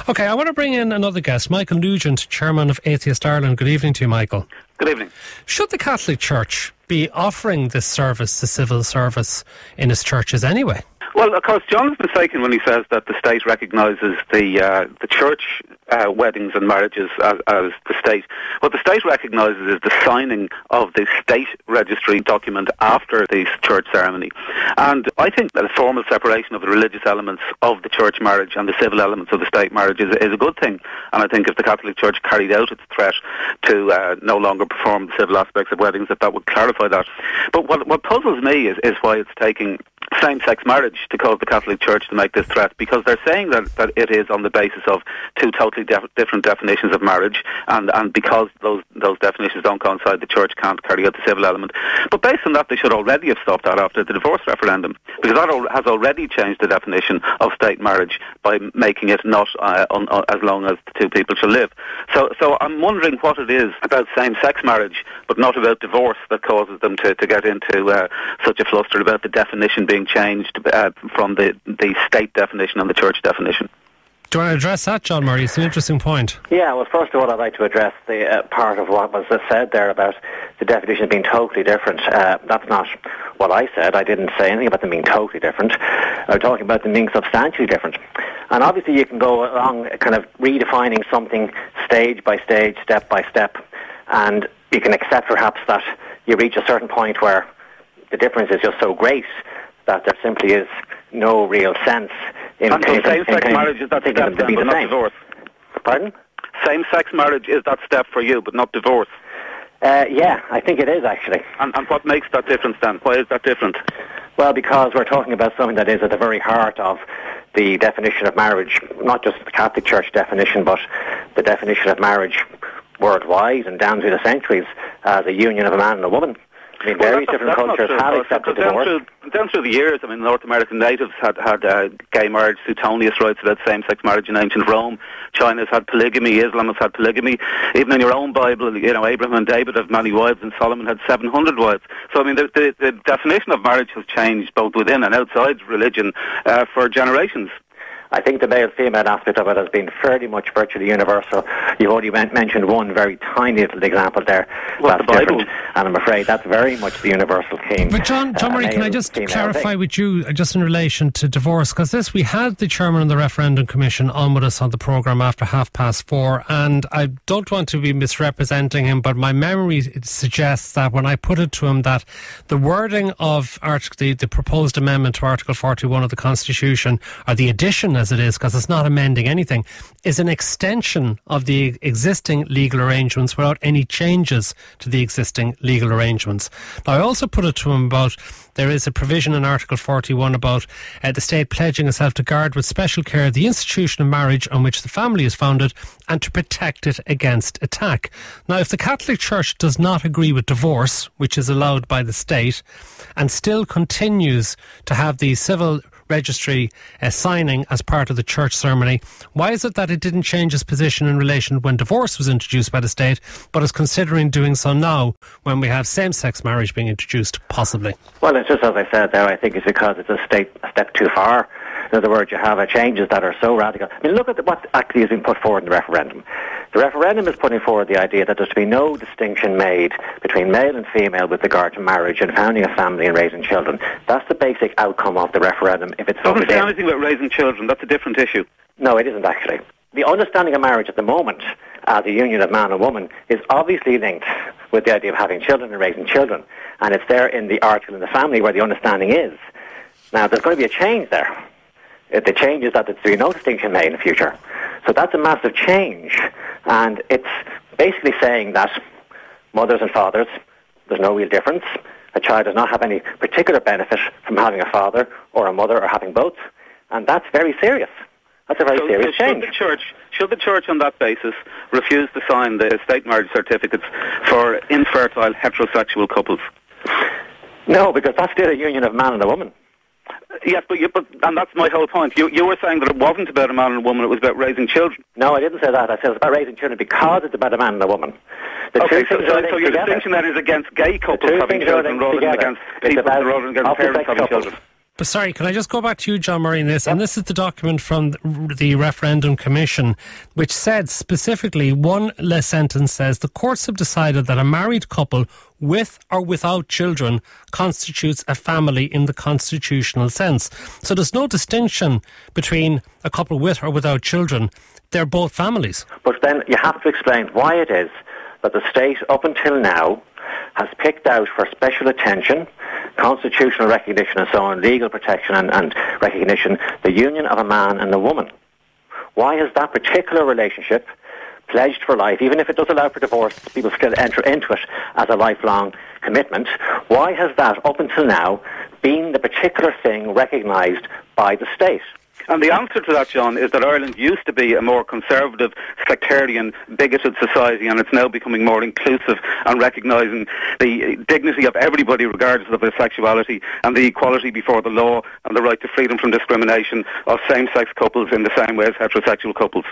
Okay, I want to bring in another guest, Michael Nugent, Chairman of Atheist Ireland. Good evening to you, Michael. Good evening. Should the Catholic Church be offering this service, the civil service, in its churches anyway? Well, of course, John is mistaken when he says that the state recognises the church weddings and marriages as the state. What the state recognises is the signing of the state registry document after the church ceremony. And I think that a formal separation of the religious elements of the church marriage and the civil elements of the state marriage is a good thing. And I think if the Catholic Church carried out its threat to no longer perform the civil aspects of weddings, that would clarify that. But what puzzles me is why it's taking same-sex marriage to cause the Catholic Church to make this threat, because they're saying that it is on the basis of two totally different definitions of marriage, and because those definitions don't coincide, the Church can't carry out the civil element. But based on that, they should already have stopped that after the divorce referendum, because that has already changed the definition of state marriage by making it not as long as the two people shall live. So I'm wondering what it is about same-sex marriage, but not about divorce, that causes them to get into such a fluster about the definition being changed from the state definition and the church definition. Do you want to address that, John Murray? It's an interesting point. Yeah, well, first of all, I'd like to address the part of what was said there about the definition being totally different. That's not what I said. I didn't say anything about them being totally different. I'm talking about them being substantially different. And obviously you can go along kind of redefining something stage by stage, step by step, and you can accept perhaps that you reach a certain point where the difference is just so great that there simply is no real sense in same-sex marriage is that step then, but not divorce. Pardon? Same-sex marriage is that step for you, but not divorce. Yeah, I think it is actually. And what makes that difference then? Why is that different? Well, because we're talking about something that is at the very heart of the definition of marriage, not just the Catholic Church definition, but the definition of marriage worldwide and down through the centuries as a union of a man and a woman. I mean, various different cultures have accepted divorce. Down through the years, I mean, North American natives had gay marriage, Suetonius writes about same-sex marriage in ancient Rome. China's had polygamy, Islam has had polygamy. Even in your own Bible, you know, Abraham and David have many wives and Solomon had 700 wives. So, I mean, the definition of marriage has changed both within and outside religion for generations. I think the male-female aspect of it has been fairly much virtually universal. You've already mentioned one very tiny little example there. That's the Bible. Different, and I'm afraid that's very much the universal theme. But John Murray, can I just clarify with you, just in relation to divorce, because we had the chairman of the Referendum Commission on with us on the programme after 4:30, and I don't want to be misrepresenting him, but my memory suggests that when I put it to him that the wording of the proposed amendment to Article 41 of the Constitution, or the addition as it is, because it's not amending anything, is an extension of the existing legal arrangements without any changes to the existing legal arrangements. Now, I also put it to him about there is a provision in Article 41 about the state pledging itself to guard with special care the institution of marriage on which the family is founded and to protect it against attack. Now, if the Catholic Church does not agree with divorce, which is allowed by the state, and still continues to have the civil registry signing as part of the church ceremony, why is it that it didn't change its position in relation when divorce was introduced by the state, but is considering doing so now when we have same-sex marriage being introduced, possibly? Well, it's just as I said there, I think it's because it's a step too far. In other words, you have changes that are so radical. I mean, look at what actually has been put forward in the referendum. The referendum is putting forward the idea that there's to be no distinction made between male and female with regard to marriage and founding a family and raising children. That's the basic outcome of the referendum. If it's doesn't say anything about raising children. That's a different issue. No, it isn't actually. The understanding of marriage at the moment as a union of man and woman is obviously linked with the idea of having children and raising children. And it's there in the article in the family where the understanding is. Now, there's going to be a change there. The change is that there's to be no distinction made in the future. So that's a massive change. And it's basically saying that mothers and fathers, there's no real difference. A child does not have any particular benefit from having a father or a mother or having both. And that's very serious. That's a very serious change. Should the Church on that basis refuse to sign the state marriage certificates for infertile heterosexual couples? No, because that's still a union of man and a woman. Yes, but and that's my whole point. You were saying that it wasn't about a man and a woman, it was about raising children. No, I didn't say that. I said it's about raising children because it's about a man and a woman. Okay, so your distinction then is against gay couples having children rather than against parents having children. But sorry, can I just go back to you, John Murray, in this? Yep. And this is the document from the Referendum Commission, which said specifically, one sentence says, the courts have decided that a married couple with or without children constitutes a family in the constitutional sense. So there's no distinction between a couple with or without children. They're both families. But then you have to explain why it is that the state, up until now, has picked out for special attention, constitutional recognition and so on, legal protection and recognition, the union of a man and a woman. Why is that particular relationship pledged for life, even if it does allow for divorce, people still enter into it as a lifelong commitment? Why has that, up until now, been the particular thing recognised by the state? And the answer to that, John, is that Ireland used to be a more conservative, sectarian, bigoted society, and it's now becoming more inclusive and recognising the dignity of everybody regardless of their sexuality, and the equality before the law and the right to freedom from discrimination of same-sex couples in the same way as heterosexual couples.